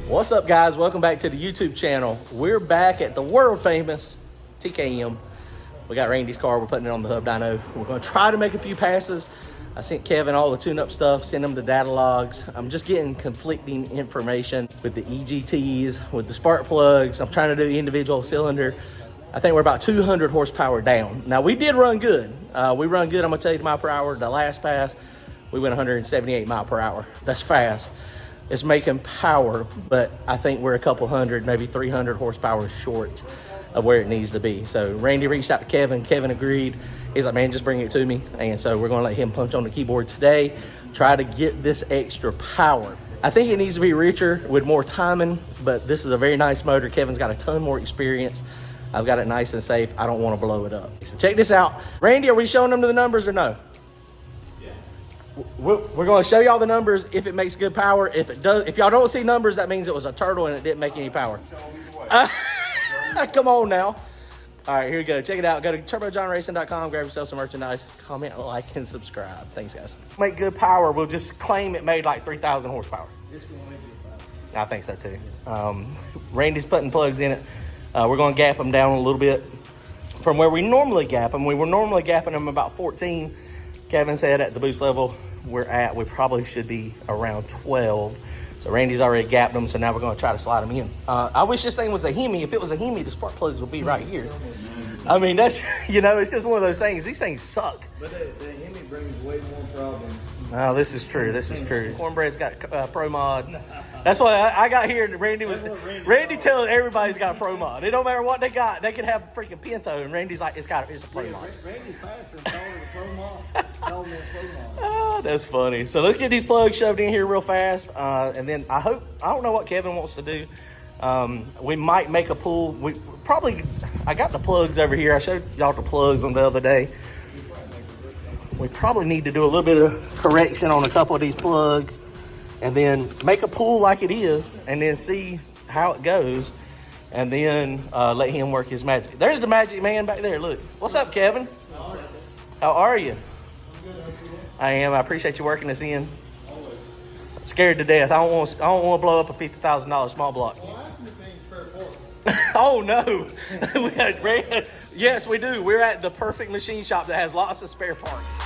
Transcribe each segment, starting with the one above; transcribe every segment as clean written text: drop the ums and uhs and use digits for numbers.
What's up, guys? Welcome back to the YouTube channel. We're back at the world famous TKM. We got Randy's car. We're putting it on the hub dyno. We're going to try to make a few passes. I sent Kevin all the tune-up stuff, sent him the data logs. I'm just getting conflicting information with the EGTs, with the spark plugs. I'm trying to do the individual cylinder. I think we're about 200 horsepower down. Now, we did run good. We run good. I'm going to tell you the mile per hour. The last pass, we went 178 mile per hour. That's fast. It's making power, but I think we're a couple hundred, maybe 300 horsepower short of where it needs to be. So Randy reached out to Kevin. Kevin agreed. He's like, man, just bring it to me. And so we're going to let him punch on the keyboard today, try to get this extra power. I think it needs to be richer with more timing, but this is a very nice motor. Kevin's got a ton more experience. I've got it nice and safe. I don't want to blow it up. So check this out. Randy, are we showing them the numbers or no? We're going to show y'all the numbers if it makes good power. If it does, if y'all don't see numbers, that means it was a turtle and it didn't make any power. Come on now. All right, here we go. Check it out. Go to turbojohnracing.com, grab yourself some merchandise, comment, like, and subscribe. Thanks, guys. Make good power. We'll just claim it made like 3,000 horsepower. I think so too. Randy's putting plugs in it. We're going to gap them down a little bit from where we normally gap them. We were normally gapping them about 14. Kevin said at the boost level we probably should be around 12. So Randy's already gapped them, so now we're going to try to slide them in. I wish this thing was a Hemi. If it was a Hemi, the spark plugs would be right here. I mean, that's, you know, it's just one of those things. These things suck. But the Hemi brings way more problems. Oh, this is true. This is true. Cornbread's got Pro Mod. That's why I got here. And Randy telling everybody's got a Pro Mod. It don't matter what they got. They could have a freaking Pinto, and Randy's like, it's a Pro Mod. Randy faster and called it a Pro Mod. Called me a Pro Mod. Oh, that's funny. So let's get these plugs shoved in here real fast, and then I don't know what Kevin wants to do. We might make a pool. I got the plugs over here. I showed y'all the plugs on the other day. We probably need to do a little bit of correction on a couple of these plugs and then make a pool like it is and then see how it goes and then let him work his magic. There's the magic man back there. Look. What's up, Kevin? How are you? I am. I appreciate you working us in. Scared to death. I don't want to blow up a $50,000 small block. Oh no. Yes, we do. We're at the perfect machine shop that has lots of spare parts.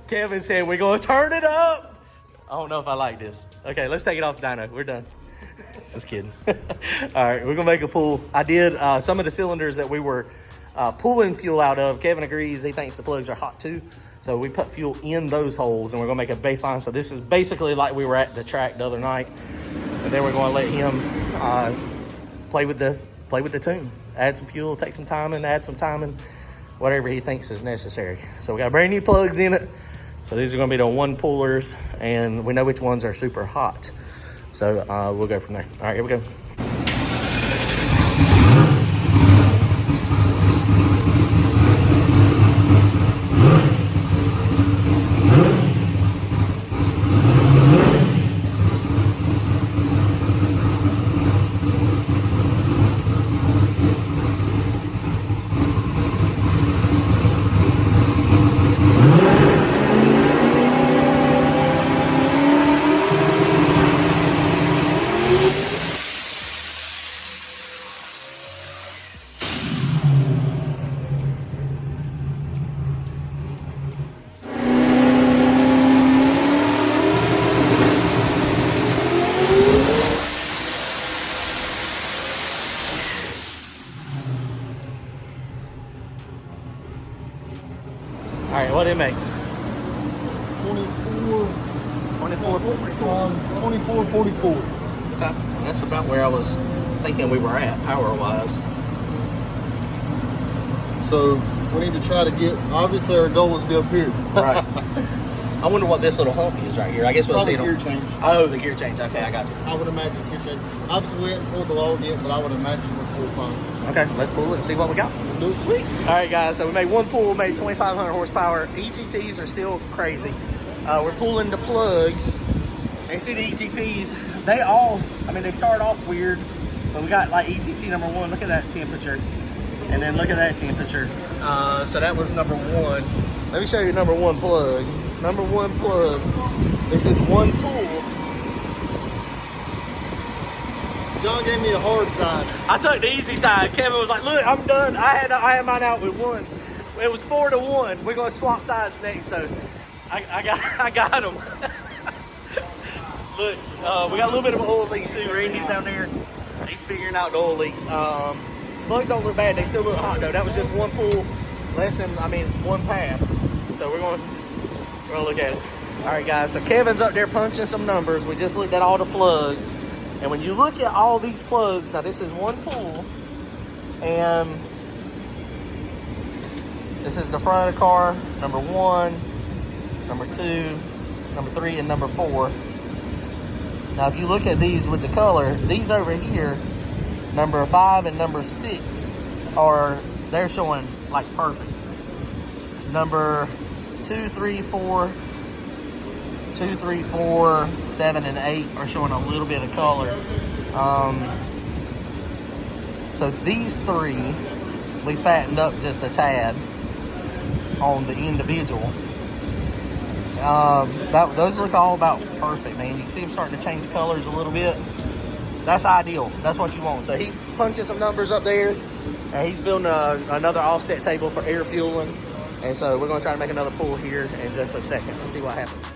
Kevin said, we're going to turn it up. I don't know if I like this. Okay, let's take it off the dyno. We're done. Just kidding. All right, we're gonna make a pull. I did some of the cylinders that we were pulling fuel out of. Kevin agrees, he thinks the plugs are hot too. So we put fuel in those holes and we're gonna make a baseline. So this is basically like we were at the track the other night. And then we're gonna let him play with the tune. Add some fuel, take some timing, add some timing, whatever he thinks is necessary. So we got brand new plugs in it. So these are gonna be the one pullers and we know which ones are super hot. So we'll go from there. All right, here we go. All right, what did it make? 2444. Okay, that's about where I was thinking we were at power-wise. So we need to try to get, obviously our goal is to be up here. Right. I wonder what this little hump is right here. I guess we'll see it Probably on... gear change. Oh, the gear change. Okay, I got you. I would imagine it's gear change. Obviously we haven't pulled the log yet, but I would imagine we're full fine. Okay, let's pull it and see what we got. Do it. Sweet. All right, guys, so we made one pull, made 2,500 horsepower. EGTs are still crazy. We're pulling the plugs. And you see the EGTs, they all, I mean, they start off weird, but we got like EGT number 1. Look at that temperature. And then look at that temperature. So that was number 1. Let me show you number 1 plug. Number 1 plug. This is one pull. John gave me a hard side. I took the easy side. Kevin was like, look, I'm done. I had mine out with 1. It was 4 to 1. We're gonna swap sides next though. I got him. Look, we got a little bit of an oil leak too. Randy's down there. He's figuring out the oil leak. Plugs don't look bad. They still look hot though. That was just one pull, one pass. So we're gonna look at it. All right, guys. So Kevin's up there punching some numbers. We just looked at all the plugs. And when you look at all these plugs, now this is one pull, and this is the front of the car, number 1, number 2, number 3, and number 4. Now if you look at these with the color, these over here, number 5 and number 6 they're showing like perfect. Number 2, 3, 4, 2, 3, 4, 7, and 8 are showing a little bit of color. So these 3, we fattened up just a tad on the individual. Those look all about perfect, man. You can see them starting to change colors a little bit. That's ideal. That's what you want. So he's punching some numbers up there, and he's building another offset table for air fueling. And so we're going to try to make another pull here in just a second. Let's see what happens.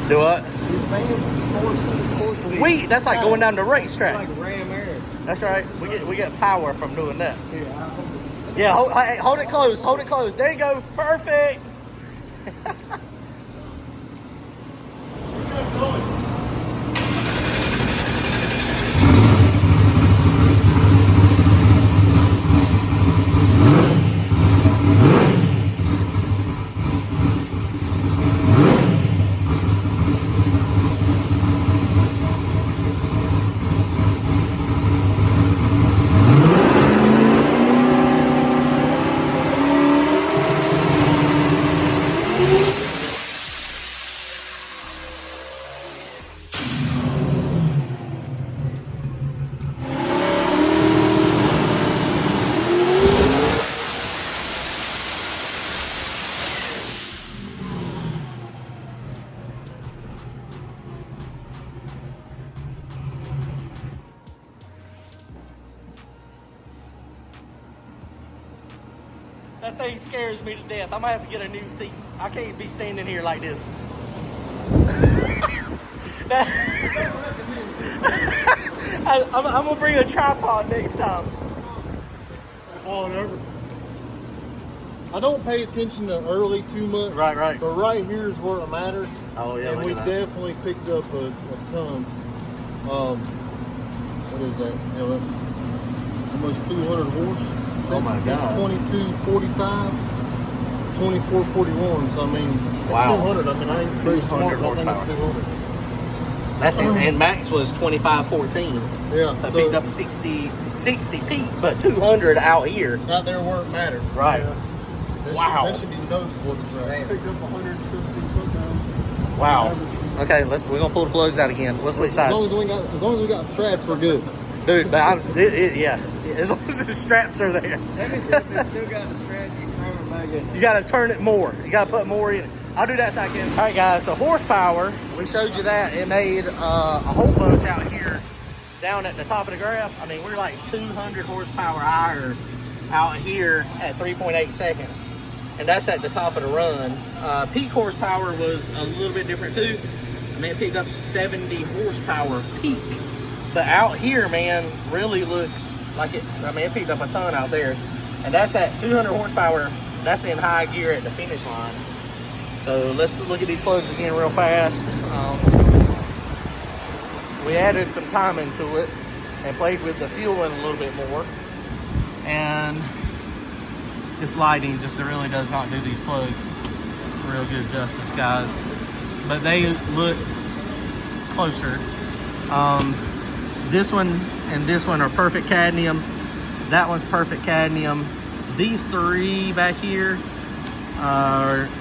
Do what? Sweet. That's like going down the racetrack. Like ram air. That's right. We get power from doing that. Yeah. Hold it close. Hold it close. There you go. Perfect. That thing scares me to death. I'm gonna have to get a new seat. I can't be standing here like this. I'm gonna bring a tripod next time. Oh, never. I don't pay attention to early too much. Right. But right here is where it matters. Oh yeah. And we definitely picked up a ton. What is that? Yeah, that's almost 200 horse. So Oh my God. That's 2245, 2441. So I mean, it's Wow. 200. I mean, I ain't very 200 smart. I think it's horsepower. 200. That's and max was 2514. Yeah. So picked up 60 peak, but 200 out here. Out there where it matters. Right. That Wow. That should be noticeable. Right. Picked up 117 foot-pounds. Wow. Okay, we're gonna pull the plugs out again. Let's switch As sides. long as we got straps, we're good. Dude, but yeah. As long as the straps are there. Sammy said if it's still got the straps, you can throw it back in. You gotta turn it more. You gotta put more in it. I'll do that side, Kevin. All right, guys, so horsepower, we showed you that. It made a whole bunch out here down at the top of the graph. I mean, we're like 200 horsepower higher out here at 3.8 seconds. And that's at the top of the run. Peak horsepower was a little bit different too. I mean, it picked up 70 horsepower peak. But out here, man, really looks like it. I mean, it picked up a ton out there. And that's at 200 horsepower. That's in high gear at the finish line. So let's look at these plugs again real fast. We added some timing to it and played with the fueling a little bit more. And this lighting just really does not do these plugs real good justice, guys. But they look closer. This one and this one are perfect cadmium. That one's perfect cadmium. These three back here,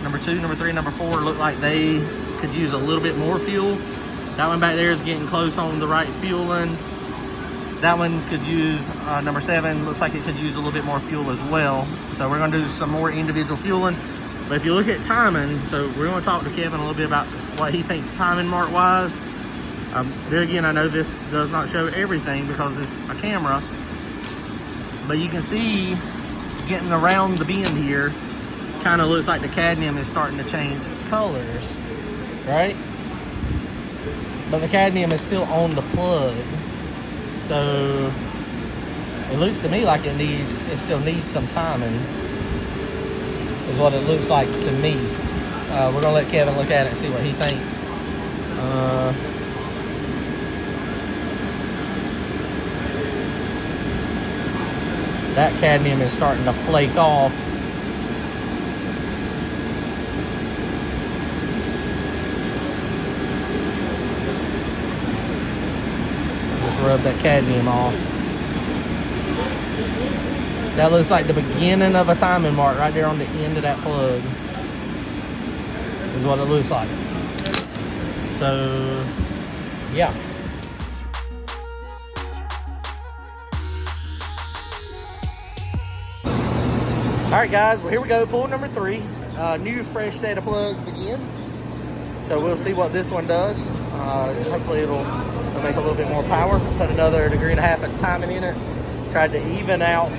number 2, number 3, number 4, look like they could use a little bit more fuel. That one back there is getting close on the right fueling. That one could use, number 7, looks like it could use a little bit more fuel as well. So we're gonna do some more individual fueling. But if you look at timing, so we're gonna talk to Kevin a little bit about what he thinks timing mark wise. There again, I know this does not show everything because it's a camera, but you can see getting around the bend here, kind of looks like the cadmium is starting to change colors, right? But the cadmium is still on the plug. So it looks to me like it still needs some timing, is what it looks like to me. We're gonna let Kevin look at it and see what he thinks. That cadmium is starting to flake off. Just rub that cadmium off. That looks like the beginning of a timing mark right there on the end of that plug. Is what it looks like. So, yeah. All right, guys, well, here we go, pull number 3. New fresh set of plugs again. So we'll see what this one does. Hopefully it'll make a little bit more power. Put another 1.5 degrees of timing in it. Tried to even out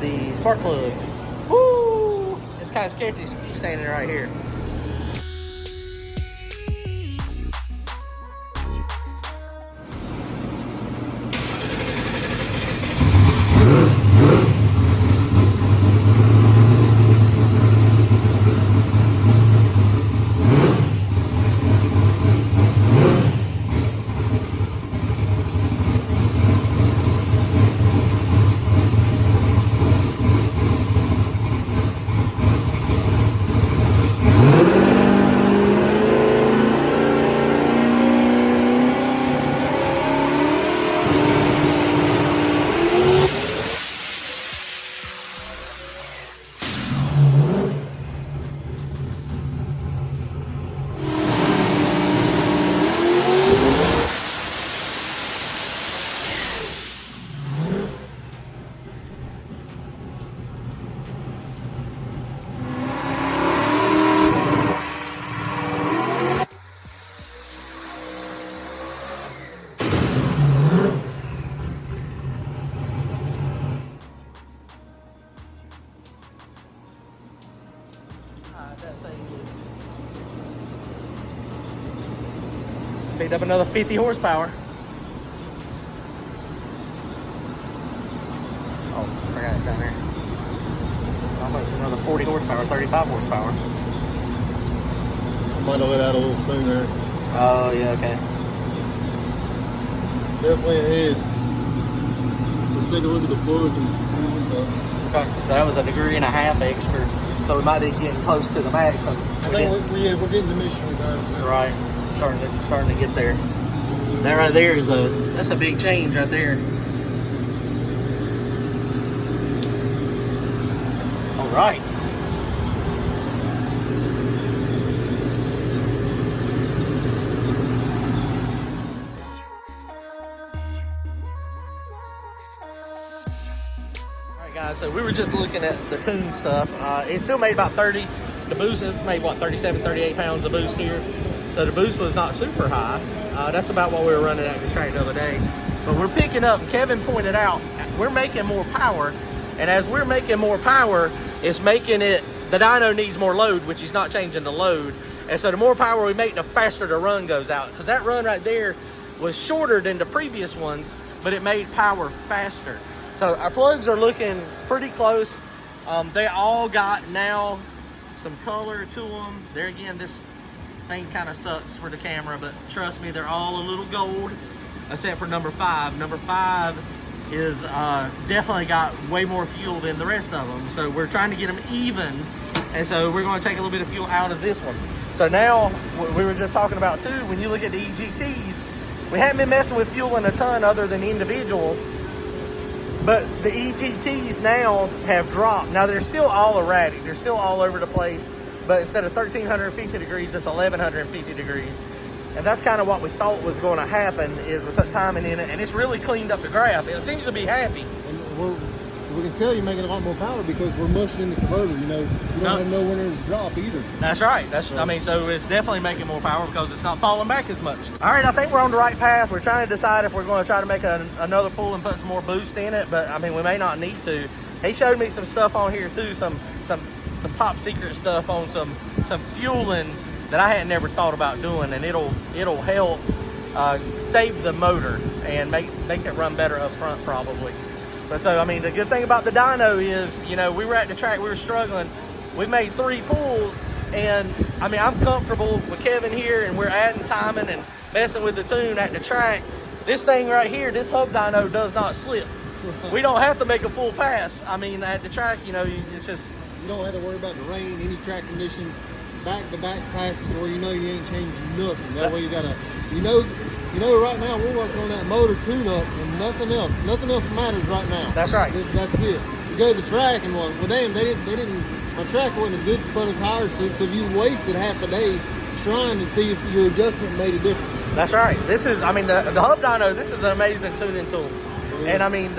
the spark plugs. Woo! It's kind of sketchy standing right here. Picked up another 50 horsepower. Oh, I forgot it's down there. Almost another 40 horsepower, 35 horsepower. I might have let out a little sooner. Oh, yeah, okay. Definitely ahead. Let's take a look at the plug and see what's up. Okay, so that was 1.5 degrees extra. So we might be getting close to the max. I think we're getting the mission returns now. Right, starting to get there. That right there is that's a big change right there. All right. Guys, so we were just looking at the tune stuff. It still made about 30. The boost made what, 37, 38 pounds of boost here. So the boost was not super high. That's about what we were running at the track the other day. But we're picking up, Kevin pointed out, we're making more power. And as we're making more power, it's making it, the dyno needs more load, which is not changing the load. And so the more power we make, the faster the run goes out. Because that run right there was shorter than the previous ones, but it made power faster. So our plugs are looking pretty close. They all got now some color to them. There again, this thing kind of sucks for the camera, but trust me, they're all a little gold, except for number 5. Number 5 is definitely got way more fuel than the rest of them. So we're trying to get them even. And so we're going to take a little bit of fuel out of this one. So now, we were just talking about too, when you look at the EGTs, we haven't been messing with fuel in a ton other than individual. But the EGTs now have dropped. Now they're still all erratic. They're still all over the place. But instead of 1,350 degrees, it's 1,150 degrees. And that's kind of what we thought was going to happen, is we put timing in it, and it's really cleaned up the graph. It seems to be happy. And we can tell you're making a lot more power because we're mushing in the converter. You know, you don't have no winner to drop either. That's right. I mean, so it's definitely making more power because it's not falling back as much. All right, I think we're on the right path. We're trying to decide if we're going to try to make another pull and put some more boost in it, but I mean, we may not need to. He showed me some stuff on here too, some top secret stuff on some fueling that I had never thought about doing, and it'll help save the motor and make it run better up front probably. But so, I mean, the good thing about the dyno is, you know, we were at the track, we were struggling. We made 3 pulls, and I mean, I'm comfortable with Kevin here, and we're adding timing and messing with the tune at the track. This thing right here, this hub dyno does not slip. We don't have to make a full pass. I mean, at the track, you know, it's just... You don't have to worry about the rain, any track conditions, back-to-back passes where you know you ain't changing nothing. That way you gotta, you know, right now we're working on that motor tune-up and nothing else matters right now. That's right. That's it. You go to the track and well, damn, they didn't. My track wasn't a good spot of tires, so you wasted half a day trying to see if your adjustment made a difference. That's right. This is, I mean, the hub dyno. This is an amazing tuning tool. And I mean,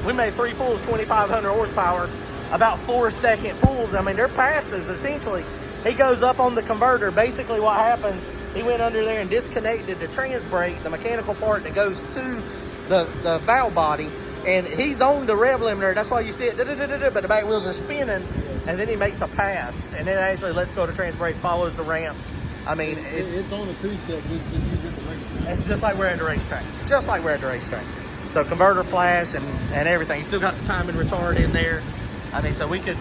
we made 3 pulls, 2,500 horsepower, about 4-second pulls. I mean, they're passes essentially. He goes up on the converter. Basically, what happens? He went under there and disconnected the trans brake, the mechanical part that goes to the valve body, and he's on the rev limiter. That's why you see it, but the back wheels are spinning, and then he makes a pass, and then actually lets go to trans brake, follows the ramp. I mean, it's on a 2-step. It's just like we're at the racetrack. Just like we're at the racetrack. So converter flash and everything. He's still got the timing retard in there. I mean, so we could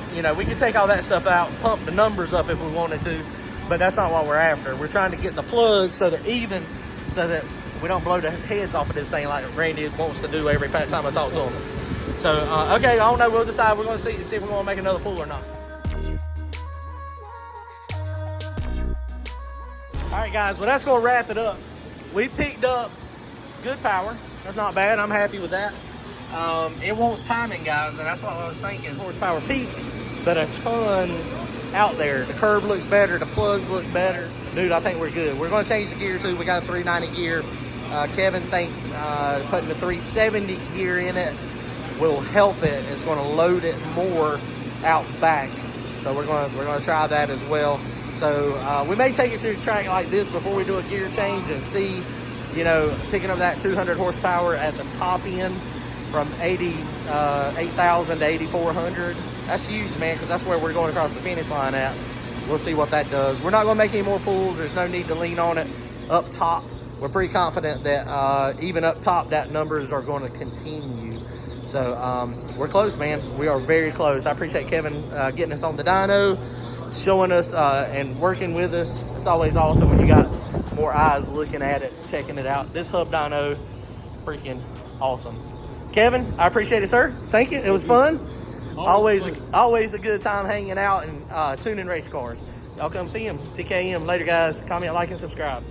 take all that stuff out, pump the numbers up if we wanted to, but that's not what we're after. We're trying to get the plugs so they're even, so that we don't blow the heads off of this thing like Randy wants to do every time I talk to him. So, okay, I don't know. We'll decide. We're going to see if we want to make another pull or not. All right, guys. Well, that's going to wrap it up. We picked up good power. That's not bad. I'm happy with that. It wants timing, guys, and that's what I was thinking. Horsepower peak, but a ton out there. The curb looks better. The plugs look better. Dude, I think we're good. We're going to change the gear, too. We got a 390 gear. Kevin thinks putting the 370 gear in it will help it. It's going to load it more out back. So we're going to try that as well. So we may take it to a track like this before we do a gear change and see, you know, picking up that 200 horsepower at the top end from 8,000 to 8,400. That's huge, man, because that's where we're going across the finish line at. We'll see what that does. We're not going to make any more pulls. There's no need to lean on it. up top. We're pretty confident that even up top, that numbers are going to continue. So we're close, man. We are very close. I appreciate Kevin getting us on the dyno, showing us and working with us. It's always awesome when you got more eyes looking at it, checking it out. This hub dyno, freaking awesome. Kevin, I appreciate it, sir. Thank you. It was fun. Always a good time hanging out and tuning race cars. Y'all come see him. TKM. Later, guys. Comment, like, and subscribe.